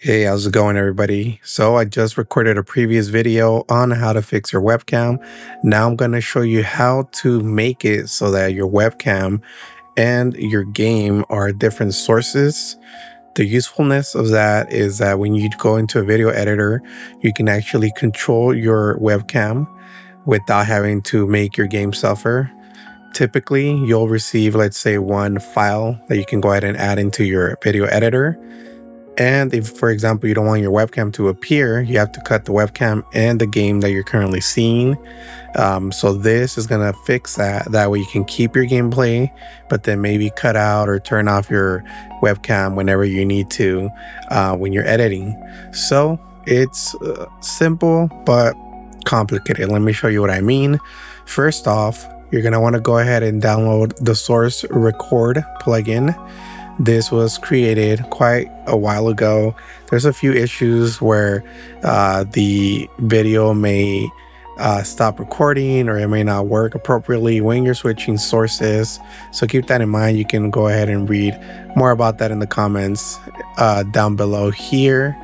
Hey, how's it going, everybody? So I just recorded a previous video on how to fix your webcam. Now I'm going to show you how to make it so that your webcam and your game are different sources. The usefulness of that is that when you go into a video editor, you can actually control your webcam without having to make your game suffer. Typically, you'll receive, let's say, one file that you can go ahead and add into your video editor. And if, for example, you don't want your webcam to appear, you have to cut the webcam and the game that you're currently seeing. So this is going to fix that. That way you can keep your gameplay, but then maybe cut out or turn off your webcam whenever you need to when you're editing. So it's simple, but complicated. Let me show you what I mean. First off, you're going to want to go ahead and download the Source Record plugin. This was created quite a while ago. There's a few issues where the video may stop recording, or it may not work appropriately when you're switching sources. So keep that in mind. You can go ahead and read more about that in the comments down below here.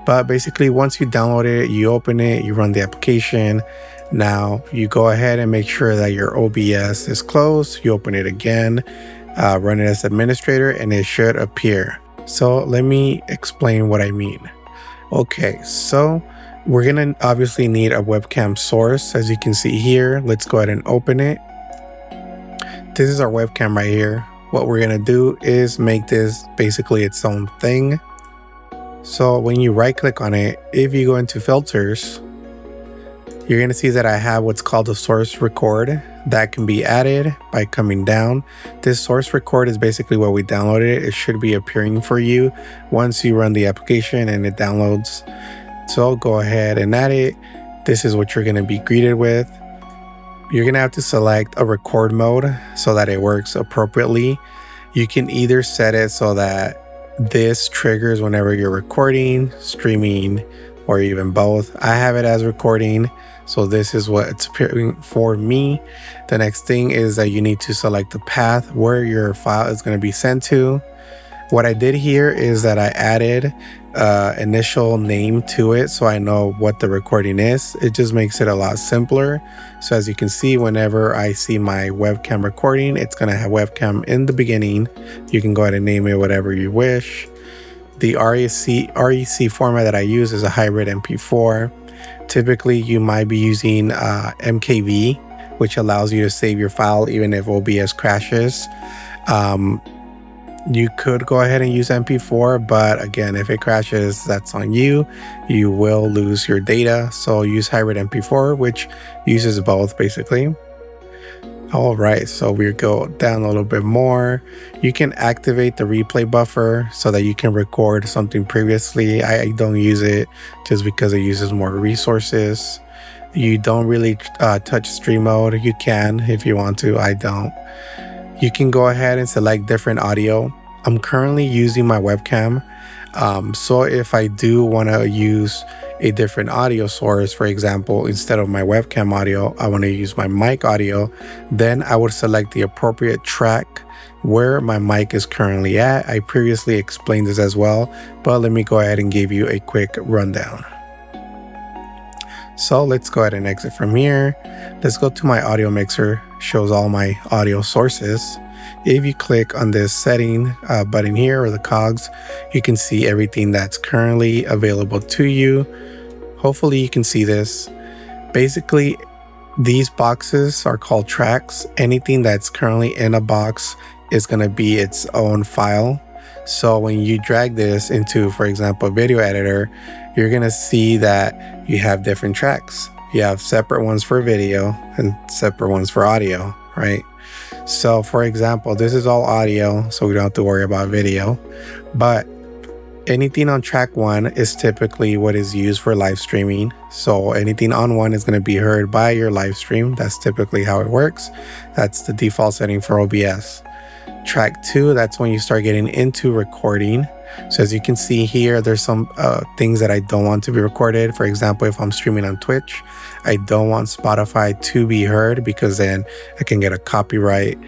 But basically, once you download it, you open it, you run the application. Now you go ahead and make sure that your OBS is closed. You open it again. Run it as administrator and it should appear. So let me explain what I mean. Okay, so we're gonna obviously need a webcam source, as you can see here. Let's go ahead and open it. This is our webcam right here. What we're gonna do is make this basically its own thing. So when you right click on it, if you go into filters, you're going to see that I have what's called a source record that can be added by coming down. This source record is basically what we downloaded. It should be appearing for you once you run the application and it downloads. So go ahead and add it. This is what you're going to be greeted with. You're going to have to select a record mode so that it works appropriately. You can either set it so that this triggers whenever you're recording, streaming, or even both. I have it as recording. So this is what it's appearing for me. The next thing is that you need to select the path where your file is going to be sent to. What I did here is that I added initial name to it so I know what the recording is. It just makes it a lot simpler. So as you can see, whenever I see my webcam recording, it's going to have webcam in the beginning. You can go ahead and name it whatever you wish. The REC format that I use is a hybrid MP4. Typically, you might be using MKV, which allows you to save your file even if OBS crashes. You could go ahead and use MP4, but again, if it crashes, that's on you. You will lose your data. So use hybrid MP4, which uses both basically. All right, so we go down a little bit more. You can activate the replay buffer so that you can record something previously. I don't use it just because it uses more resources. You don't really touch stream mode. You can if you want to, I don't. You can go ahead and select different audio. I'm currently using my webcam. So if I do want to use a different audio source, for example, instead of my webcam audio, I want to use my mic audio, then I would select the appropriate track where my mic is currently at. I previously explained this as well, but let me go ahead and give you a quick rundown. So let's go ahead and exit from here. Let's go to my audio mixer, shows all my audio sources. If you click on this setting button here, or the cogs, you can see everything that's currently available to you. Hopefully you can see this. Basically, these boxes are called tracks. Anything that's currently in a box is going to be its own file. So when you drag this into, for example, a video editor, you're going to see that you have different tracks. You have separate ones for video and separate ones for audio, right? So for example, this is all audio, so we don't have to worry about video, but anything on track 1 is typically what is used for live streaming. So anything on 1 is going to be heard by your live stream. That's typically how it works. That's the default setting for OBS. Track 2, that's when you start getting into recording. So as you can see here, there's some things that I don't want to be recorded. For example, if I'm streaming on Twitch, I don't want Spotify to be heard because then I can get a copyright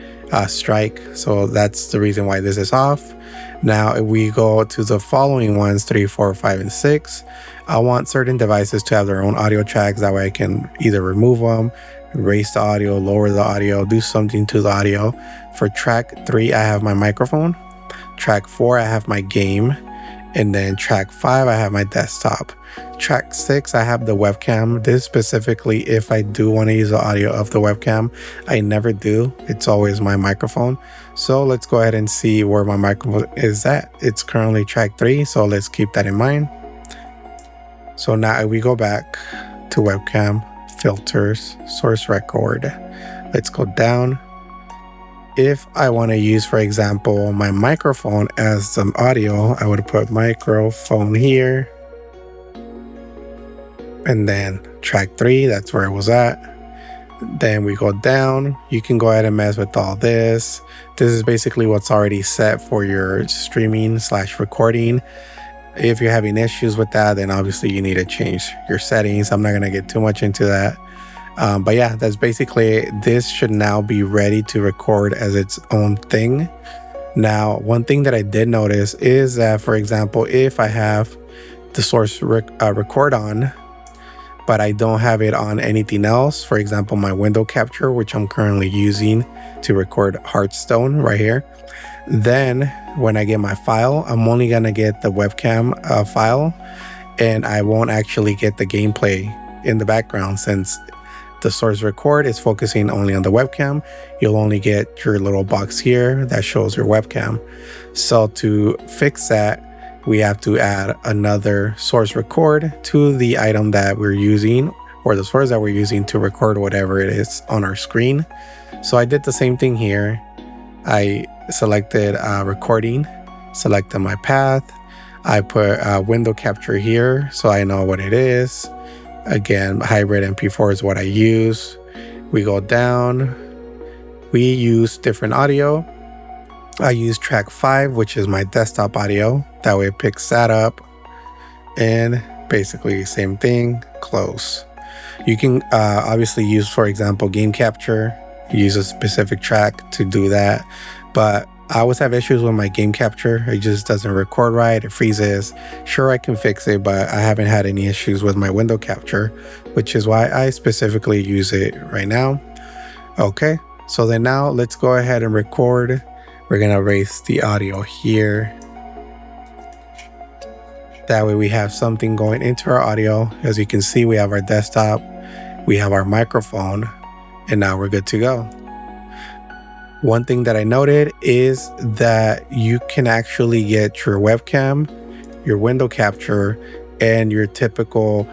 strike. So that's the reason why this is off. Now, if we go to the following ones, 3, 4, 5, and 6, I want certain devices to have their own audio tracks. That way I can either remove them, raise the audio, lower the audio, do something to the audio. For track 3, I have my microphone. Track 4, I have my game. And then track 5, I have my desktop. Track 6, I have the webcam. This specifically, if I do want to use the audio of the webcam, I never do. It's always my microphone. So let's go ahead and see where my microphone is at. It's currently track 3, so let's keep that in mind. So now if we go back to webcam, filters, source record. Let's go down. If I want to use, for example, my microphone as some audio, I would put microphone here. And then track 3, that's where it was at. Then we go down. You can go ahead and mess with all this. This is basically what's already set for your streaming / recording. If you're having issues with that, then obviously you need to change your settings. I'm not going to get too much into that. But yeah, that's basically, this should now be ready to record as its own thing. Now, one thing that I did notice is that, for example, if I have the source record on, but I don't have it on anything else, for example, my window capture, which I'm currently using to record Hearthstone right here, then when I get my file, I'm only going to get the webcam file, and I won't actually get the gameplay in the background. Since the source record is focusing only on the webcam, you'll only get your little box here that shows your webcam. So to fix that, we have to add another source record to the item that we're using, or the source that we're using to record whatever it is on our screen. So I did the same thing here. I selected recording, selected my path. I put window capture here so I know what it is. Again, hybrid MP4 is what I use. We go down. We use different audio. I use track 5, which is my desktop audio. That way it picks that up. And basically same thing, close. You can obviously use, for example, game capture. Use a specific track to do that. But I always have issues with my game capture. It just doesn't record right. It freezes. Sure, I can fix it, but I haven't had any issues with my window capture, which is why I specifically use it right now. Okay, so then now let's go ahead and record. We're gonna erase the audio here. That way we have something going into our audio. As you can see, we have our desktop, we have our microphone, and now we're good to go. One thing that I noted is that you can actually get your webcam, your window capture, and your typical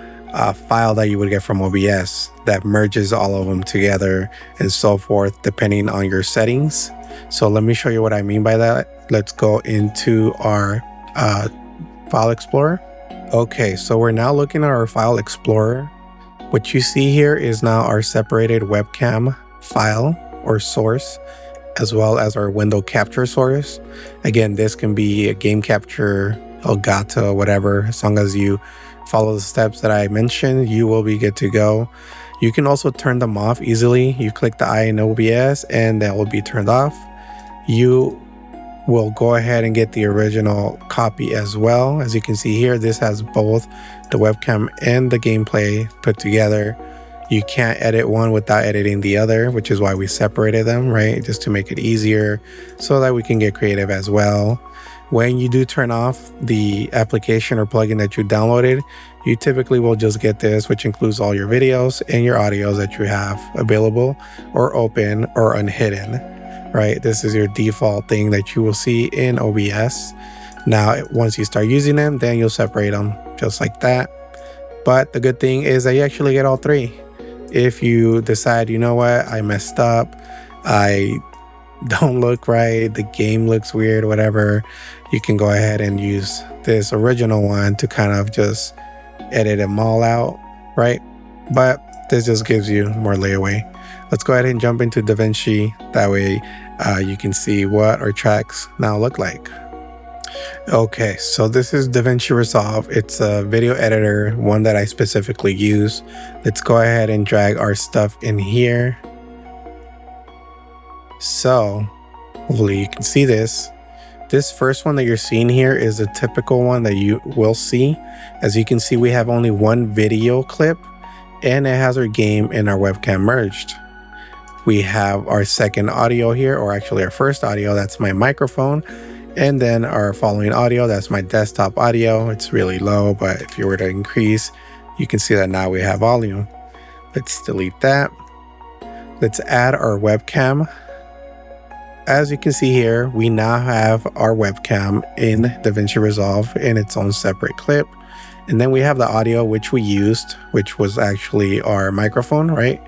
file that you would get from OBS that merges all of them together and so forth, depending on your settings. So let me show you what I mean by that. Let's go into our file explorer. Okay, so we're now looking at our file explorer. What you see here is now our separated webcam file or source, as well as our window capture source. Again, this can be a game capture, Elgato, whatever. As long as you follow the steps that I mentioned, you will be good to go. You can also turn them off easily. You click the eye in OBS and that will be turned off. You will go ahead and get the original copy as well. As you can see here, this has both the webcam and the gameplay put together. You can't edit one without editing the other, which is why we separated them, right? Just to make it easier so that we can get creative as well. When you do turn off the application or plugin that you downloaded, you typically will just get this, which includes all your videos and your audios that you have available or open or unhidden, right? This is your default thing that you will see in OBS. Now, once you start using them, then you'll separate them just like that. But the good thing is that you actually get all three. If you decide, you know what, I messed up, I don't look right, the game looks weird, whatever, you can go ahead and use this original one to kind of just edit them all out, right? But this just gives you more leeway. Let's go ahead and jump into DaVinci. That way you can see what our tracks now look like. Okay, so this is DaVinci Resolve. It's a video editor, one that I specifically use. Let's go ahead and drag our stuff in here. So hopefully you can see this. This first one that you're seeing here is a typical one that you will see. As you can see, we have only one video clip and it has our game and our webcam merged. We have our second audio here, or actually our first audio, that's my microphone. And then our following audio, that's my desktop audio. It's really low, but if you were to increase, you can see that now we have volume. Let's delete that. Let's add our webcam. As you can see here, we now have our webcam in DaVinci Resolve in its own separate clip. And then we have the audio which we used, which was actually our microphone, right?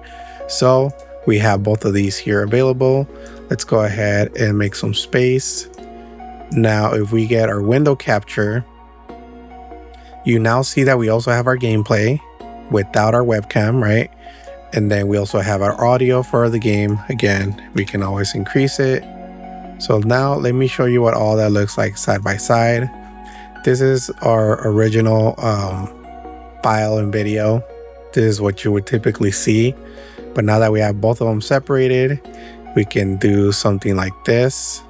So we have both of these here available. Let's go ahead and make some space. Now, if we get our window capture, you now see that we also have our gameplay without our webcam, right? And then we also have our audio for the game. Again, we can always increase it. So now let me show you what all that looks like side by side. This is our original file and video. This is what you would typically see. But now that we have both of them separated, we can do something like this.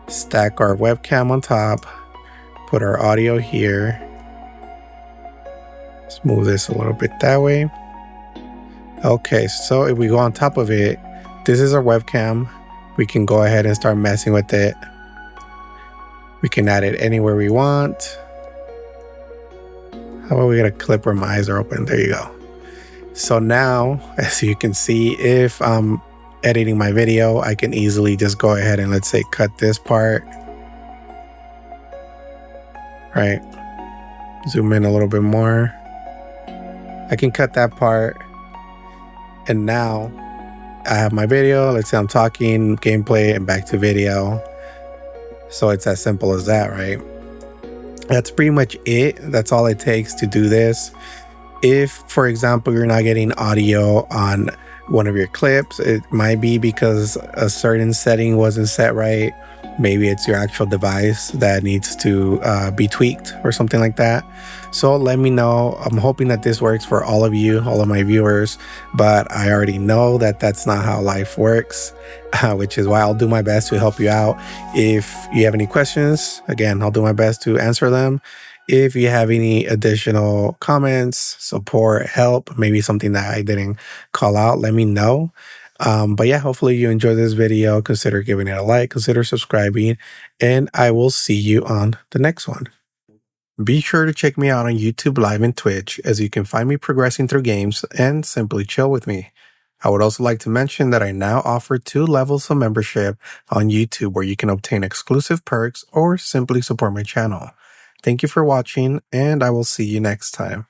Stack our webcam on top, put our audio here. Let's move this a little bit that way. Okay, so if we go on top of it, this is our webcam. We can go ahead and start messing with it. We can add it anywhere we want. How about we get a clip where my eyes are open? There you go. So now, as you can see, if I'm editing my video, I can easily just go ahead and, let's say, cut this part. Right? Zoom in a little bit more. I can cut that part. And now I have my video. Let's say I'm talking, gameplay, and back to video. So it's as simple as that, right? That's pretty much it. That's all it takes to do this. If, for example, you're not getting audio on one of your clips, it might be because a certain setting wasn't set right. Maybe it's your actual device that needs to be tweaked or something like that. So let me know. I'm hoping that this works for all of you, all of my viewers, but I already know that that's not how life works, which is why I'll do my best to help you out. If you have any questions, again, I'll do my best to answer them. If you have any additional comments, support, help, maybe something that I didn't call out, let me know. But yeah, hopefully you enjoyed this video. Consider giving it a like, consider subscribing, and I will see you on the next one. Be sure to check me out on YouTube Live and Twitch, as you can find me progressing through games and simply chill with me. I would also like to mention that I now offer 2 levels of membership on YouTube where you can obtain exclusive perks or simply support my channel. Thank you for watching, and I will see you next time.